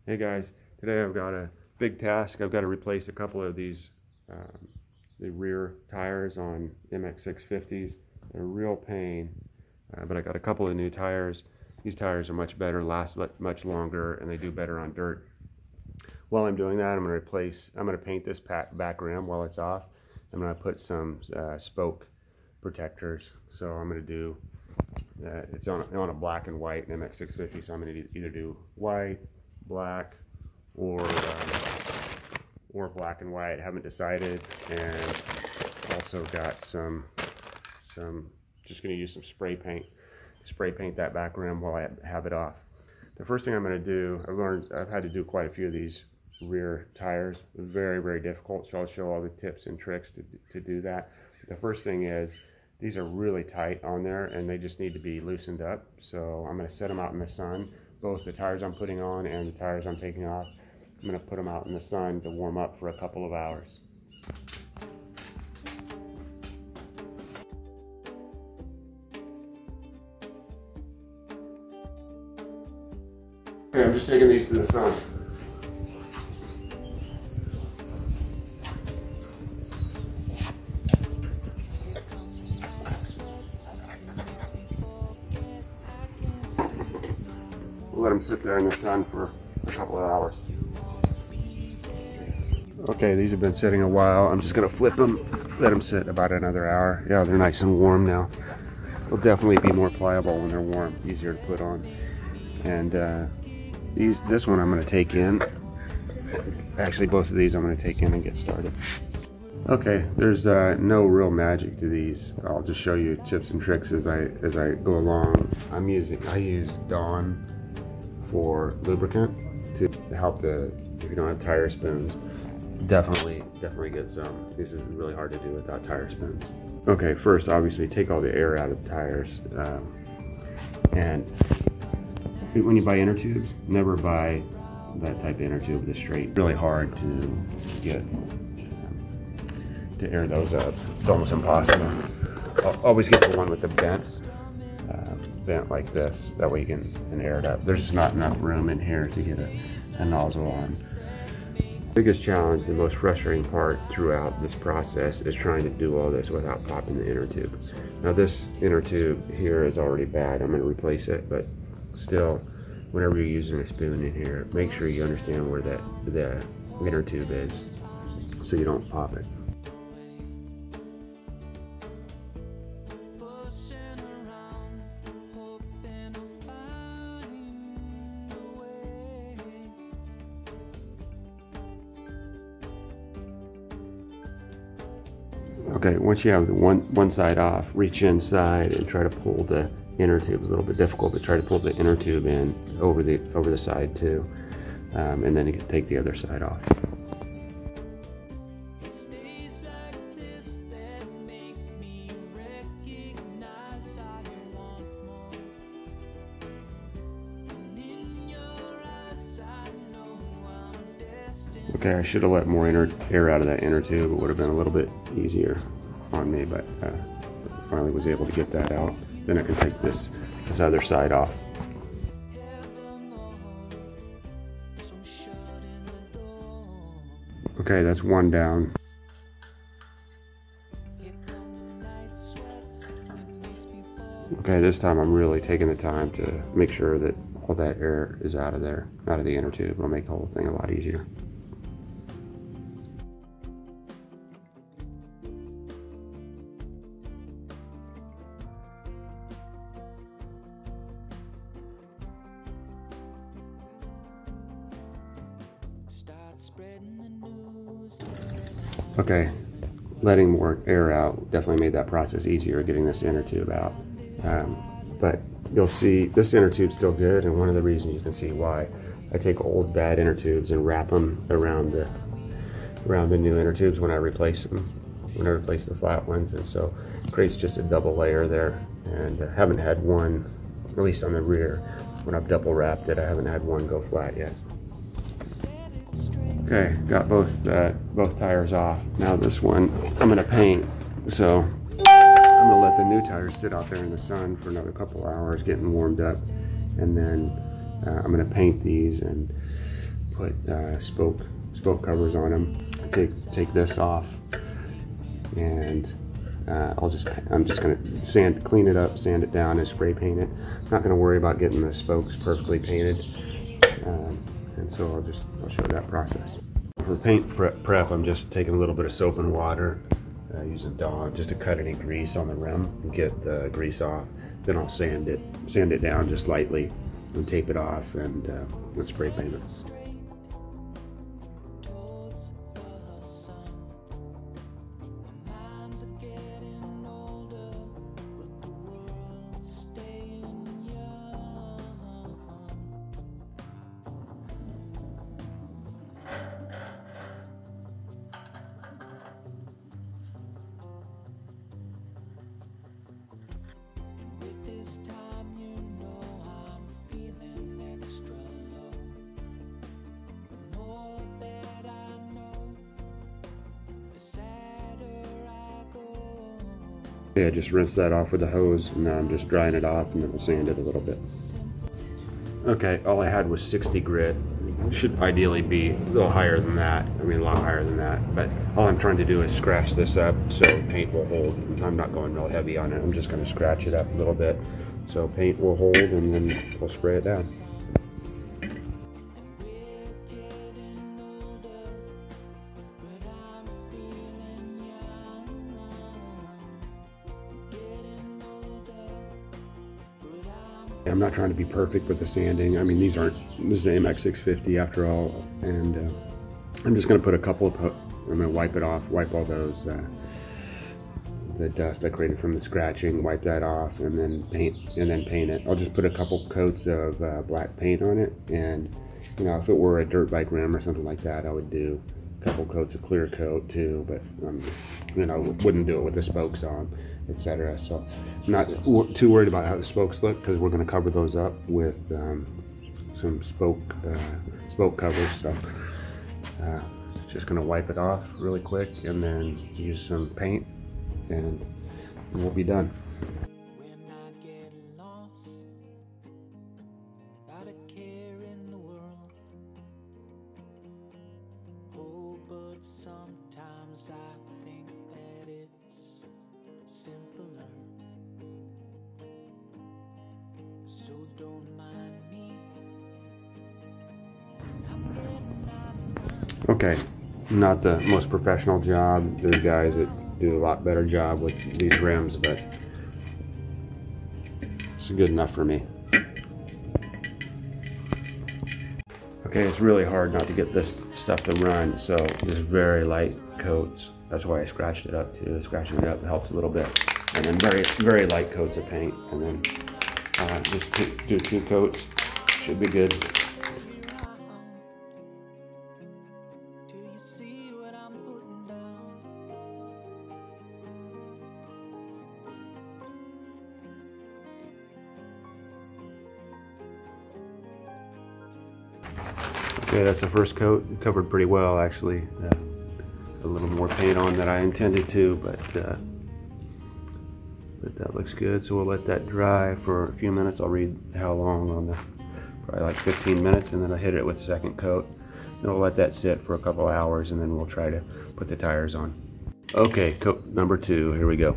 Hey guys, today I've got a big task. I've got to replace a couple of these the rear tires on MX650s. They're a real pain, but I got a couple of new tires. These tires are much better, last much longer, and they do better on dirt. While I'm doing that, I'm going to paint this back rim while it's off. I'm going to put some spoke protectors. So I'm going to do, it's on a black and white MX650, so I'm going to either do white, black, or black and white. Haven't decided. And also got some just going to use some spray paint that back rim while I have it off. The first thing I'm going to do, I've had to do quite a few of these rear tires. Very difficult, so I'll show all the tips and tricks to do that. The first thing is, these are really tight on there and they just need to be loosened up. So I'm going to set them out in the sun. Both the tires I'm putting on and the tires I'm taking off, I'm going to put them out in the sun to warm up for a couple of hours. Okay, I'm just taking these to the sun. Let them sit there in the sun for a couple of hours. Okay, these have been sitting a while. I'm just gonna flip them, let them sit about another hour. Yeah, they're nice and warm now. They'll definitely be more pliable when they're warm, easier to put on. And this one I'm gonna take in. Actually, both of these I'm gonna take in and get started. Okay, there's no real magic to these. I'll just show you tips and tricks as I go along. I use Dawn for lubricant to help if you don't have tire spoons. Definitely get some. This is really hard to do without tire spoons. Okay, first obviously take all the air out of the tires, and when you buy inner tubes, never buy that type of inner tube with a straight. Really hard to get to air those up. It's almost impossible. I'll always get the one with the bent like this. That way you can air it up. There's just not enough room in here to get a nozzle on. Biggest challenge, the most frustrating part throughout this process is trying to do all this without popping the inner tube. Now this inner tube here is already bad. I'm going to replace it, but still, whenever you're using a spoon in here, make sure you understand where the inner tube is so you don't pop it. Okay, once you have the one side off, reach inside and try to pull the inner tube. It's a little bit difficult, but try to pull the inner tube in over the side too, and then you can take the other side off. Okay, I should have let more air out of that inner tube. It would have been a little bit easier on me, but finally was able to get that out. Then I can take this other side off. Okay, that's one down. Okay, this time I'm really taking the time to make sure that all that air is out of there, out of the inner tube. It'll make the whole thing a lot easier. Okay, letting more air out definitely made that process easier, getting this inner tube out. But you'll see this inner tube's still good, and one of the reasons you can see why. I take old bad inner tubes and wrap them around the new inner tubes when I replace them, when I replace the flat ones, and so it creates just a double layer there. And haven't had one, at least on the rear, when I've double wrapped it, I haven't had one go flat yet. Okay, got both tires off. Now this one I'm gonna paint. So I'm gonna let the new tires sit out there in the sun for another couple hours, getting warmed up, and then I'm gonna paint these and put spoke covers on them. Take this off, and I'm just gonna clean it up, sand it down, and spray paint it. Not gonna worry about getting the spokes perfectly painted, and so I'll show that process. For paint prep, I'm just taking a little bit of soap and water, using Dawn just to cut any grease on the rim and get the grease off. Then I'll sand it down just lightly and tape it off, and spray paint it. Yeah, just rinse that off with a hose, and now I'm just drying it off, and then we'll sand it a little bit. Okay, all I had was 60 grit. It should ideally be a little higher than that. I mean, a lot higher than that. But all I'm trying to do is scratch this up so paint will hold. I'm not going real heavy on it. I'm just going to scratch it up a little bit so paint will hold, and then we'll spray it down. I'm not trying to be perfect with the sanding. I mean, this is the MX650 after all, and I'm just going to put a couple of, I'm going to wipe it off, wipe all those, the dust I created from the scratching, wipe that off, and then paint it. I'll just put a couple coats of black paint on it, and you know, if it were a dirt bike rim or something like that, I would do a couple coats of clear coat too, but you know, wouldn't do it with the spokes on, etc. So I'm not too worried about how the spokes look, because we're going to cover those up with some spoke covers. So just going to wipe it off really quick, and then use some paint, and we'll be done. Sometimes I think that it's simpler, so don't mind me. Okay, not the most professional job. There's guys that do a lot better job with these rims, but it's good enough for me. Okay, it's really hard not to get this stuff to run, so just very light coats. That's why I scratched it up too. Scratching it up helps a little bit. And then very light coats of paint, and then just do 2 coats. Should be good. Okay, that's the first coat. It covered pretty well, actually. A little more paint on than I intended to, but that looks good. So we'll let that dry for a few minutes. I'll read how long on the, probably like 15 minutes, and then I'll hit it with a second coat. And we'll let that sit for a couple hours, and then we'll try to put the tires on. Okay, coat number 2, here we go.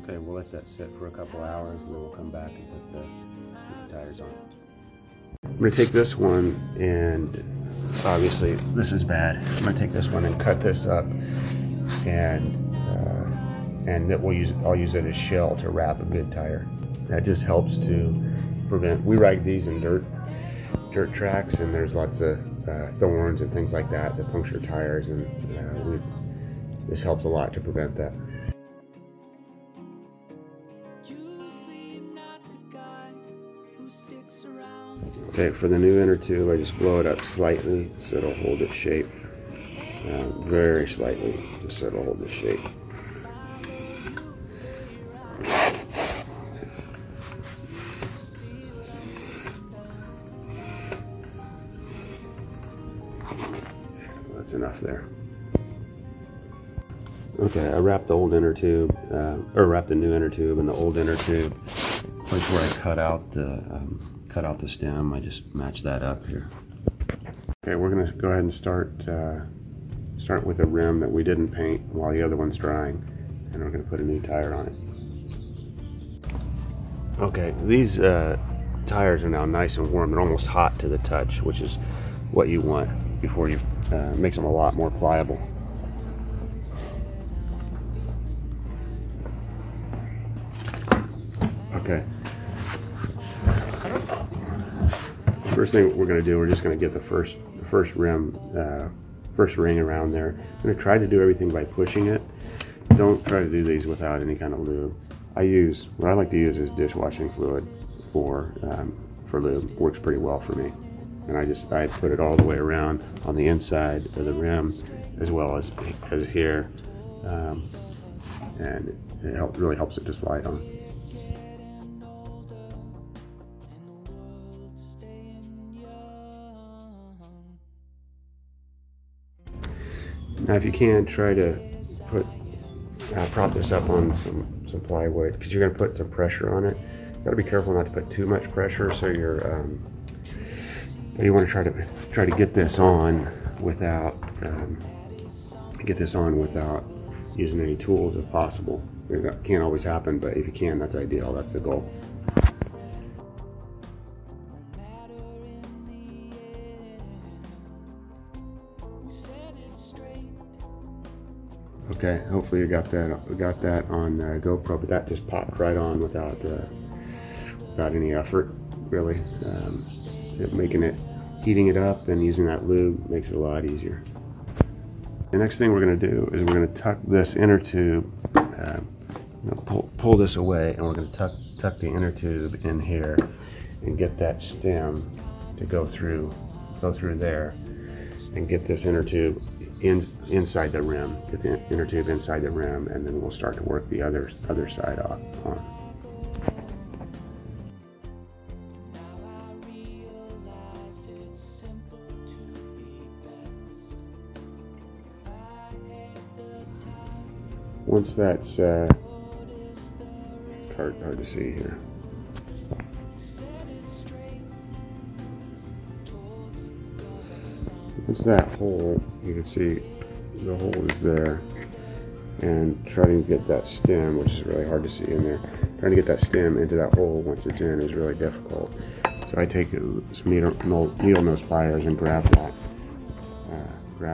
Okay, we'll let that sit for a couple hours, and then we'll come back and put the tires on. I'm going to take this one, and obviously this is bad. I'm going to take this one and cut this up, and that I'll use it as shell to wrap a good tire. That just helps to prevent. We ride these in dirt tracks, and there's lots of thorns and things like that puncture tires, and this helps a lot to prevent that. Okay, for the new inner tube, I just blow it up slightly so it'll hold its shape. Very slightly, just so it'll hold its shape. That's enough there. Okay, I wrapped the old inner tube, or wrapped the new inner tube in the old inner tube. Place where I cut out the stem, I just matched that up here. Okay, we're gonna go ahead and start with a rim that we didn't paint while the other one's drying, and we're gonna put a new tire on it. Okay, these tires are now nice and warm. They're almost hot to the touch, which is what you want before you makes them a lot more pliable. Okay. First thing we're going to do, we're just going to get the first rim, first ring around there. I'm going to try to do everything by pushing it. Don't try to do these without any kind of lube. What I like to use is dishwashing fluid for lube. It works pretty well for me. And I put it all the way around on the inside of the rim as well as here, and it really helps it to slide on. Now, if you can, try to prop this up on some plywood, because you're going to put some pressure on it. You got to be careful not to put too much pressure, so you want to try to get this on without using any tools if possible. It can't always happen, but if you can, that's ideal. That's the goal. Okay, hopefully you got that on GoPro, but that just popped right on without any effort, really. Heating it up and using that lube makes it a lot easier. The next thing we're going to do is we're going to tuck this inner tube, pull this away, and we're going to tuck the inner tube in here and get that stem to go through there, and get this inner tube inside the rim. Get the inner tube inside the rim, and then we'll start to work the other side on. Once that's it's hard to see here. Once that hole, you can see the hole is there, and trying to get that stem, which is really hard to see in there, trying to get that stem into that hole once it's in is really difficult. So I take some needle nose pliers and grab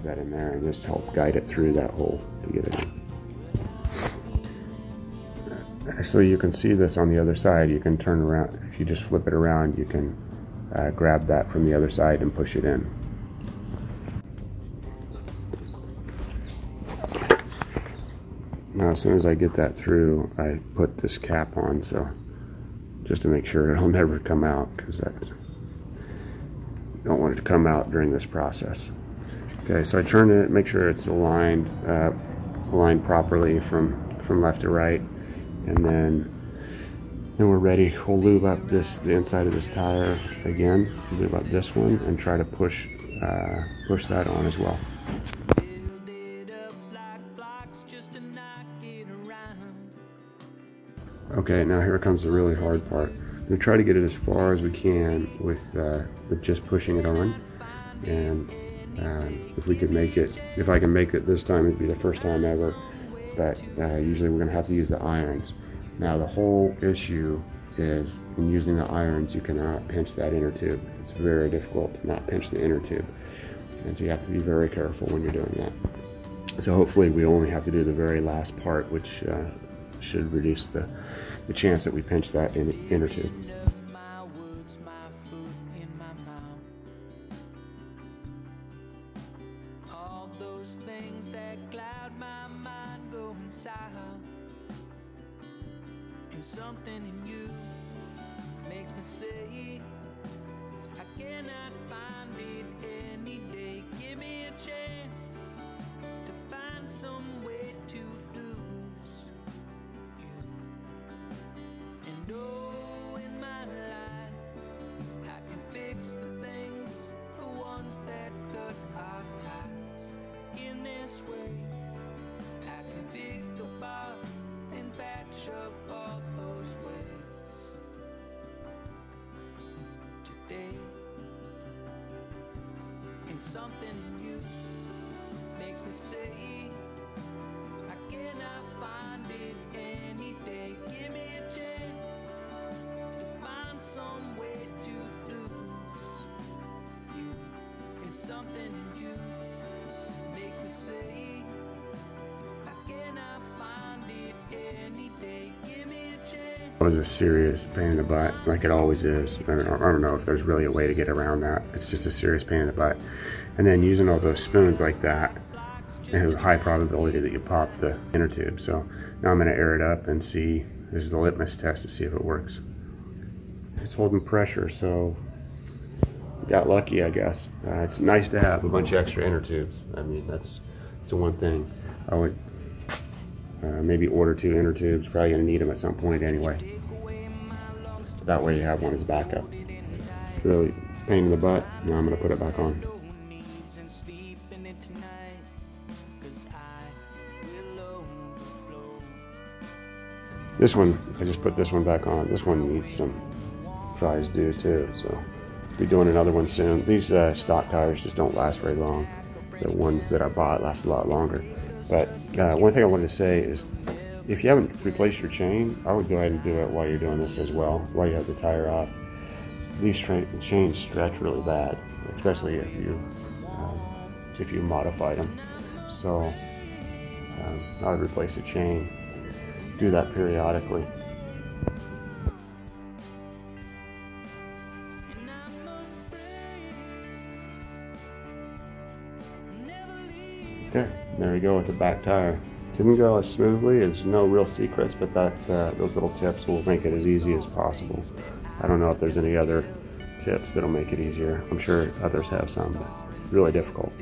that in there and just help guide it through that hole to get it in. Actually, you can see this on the other side. You can turn around. If you just flip it around, you can grab that from the other side and push it in. Now, as soon as I get that through, I put this cap on, so just to make sure it'll never come out, because you don't want it to come out during this process. Okay, so I turn it, make sure it's aligned properly from left to right, and then we're ready. We'll lube up the inside of this tire again, lube up this one, and try to push that on as well. Okay, now here comes the really hard part. We try to get it as far as we can with just pushing it on, and if I can make it this time, it'd be the first time ever. But usually we're going to have to use the irons. Now the whole issue is in using the irons, you cannot pinch that inner tube. It's very difficult to not pinch the inner tube, and so you have to be very careful when you're doing that. So hopefully we only have to do the very last part, which should reduce the chance that we pinch that inner tube. All those things that cloud my mind going south, and something in you makes me say I cannot find it any day. Give me a chance to find some way to lose you. And oh, in my life I can fix the things, the ones that cut our ties. In this way I can something in you makes me say I cannot find it any day. Give me a chance to find some way to lose you, and something in you makes me say I cannot find it any day. Give me a chance. It was a serious pain in the butt, like it always is. I don't know if there's really a way to get around that. It's just a serious pain in the butt. And then using all those spoons like that, and high probability that you pop the inner tube. So now I'm going to air it up and see. This is the litmus test to see if it works. It's holding pressure, so got lucky, I guess. It's nice to have a bunch of extra inner tubes. I mean, that's the one thing. I would maybe order 2 inner tubes. Probably going to need them at some point anyway. That way you have one as backup. Really pain in the butt. Now I'm going to put it back on. This one, I just put this one back on. This one needs some fries due too, so I'll be doing another one soon. These stock tires just don't last very long. The ones that I bought last a lot longer. But one thing I wanted to say is, if you haven't replaced your chain, I would go ahead and do it while you're doing this as well, while you have the tire off. These chains stretch really bad, especially if you modified them. So I would replace the chain. Do that periodically. Okay, there we go with the back tire. Didn't go as smoothly. There's no real secrets, but those little tips will make it as easy as possible. I don't know if there's any other tips that'll make it easier. I'm sure others have some, but really difficult.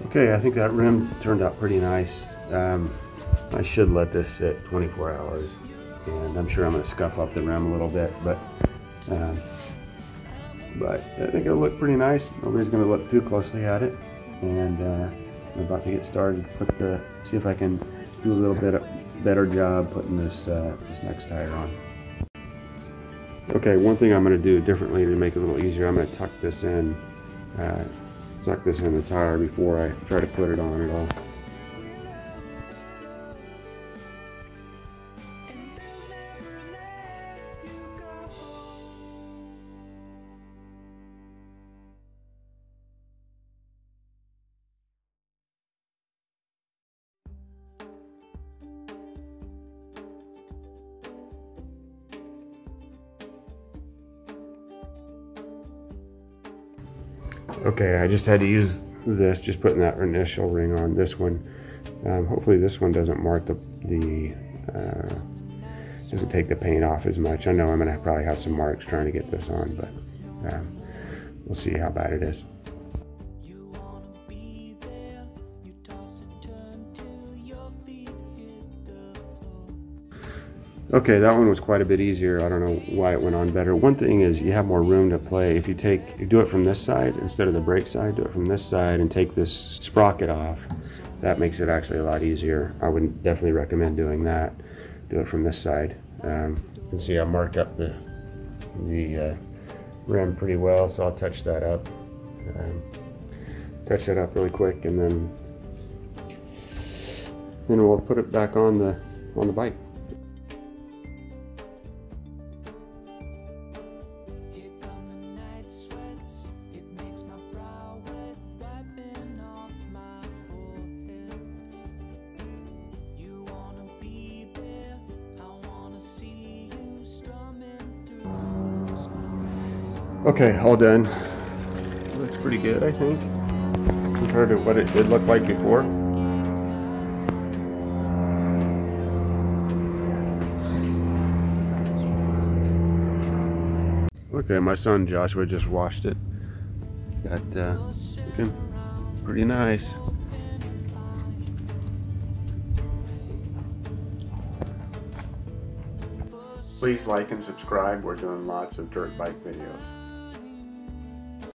Okay, I think that rim turned out pretty nice. I should let this sit 24 hours, and I'm sure I'm going to scuff up the rim a little bit, but I think it'll look pretty nice. Nobody's going to look too closely at it, and I'm about to get started. See if I can do a little bit better job putting this next tire on. Okay, one thing I'm going to do differently to make it a little easier, I'm going to tuck this in the tire before I try to put it on at all. Okay, I just had to use this, just putting that initial ring on this one. Hopefully this one doesn't mark doesn't take the paint off as much. I know I'm gonna probably have some marks trying to get this on, but we'll see how bad it is. Okay, that one was quite a bit easier. I don't know why it went on better. One thing is you have more room to play. If you do it from this side instead of the brake side, do it from this side and take this sprocket off. That makes it actually a lot easier. I would definitely recommend doing that. Do it from this side. You can see I marked up the rim pretty well, so I'll touch that up. Touch that up really quick, and then we'll put it back on the bike. Okay, all done. Looks pretty good, I think, compared to what it did look like before. Okay, my son Joshua just washed it. Got looking pretty nice. Please like and subscribe. We're doing lots of dirt bike videos.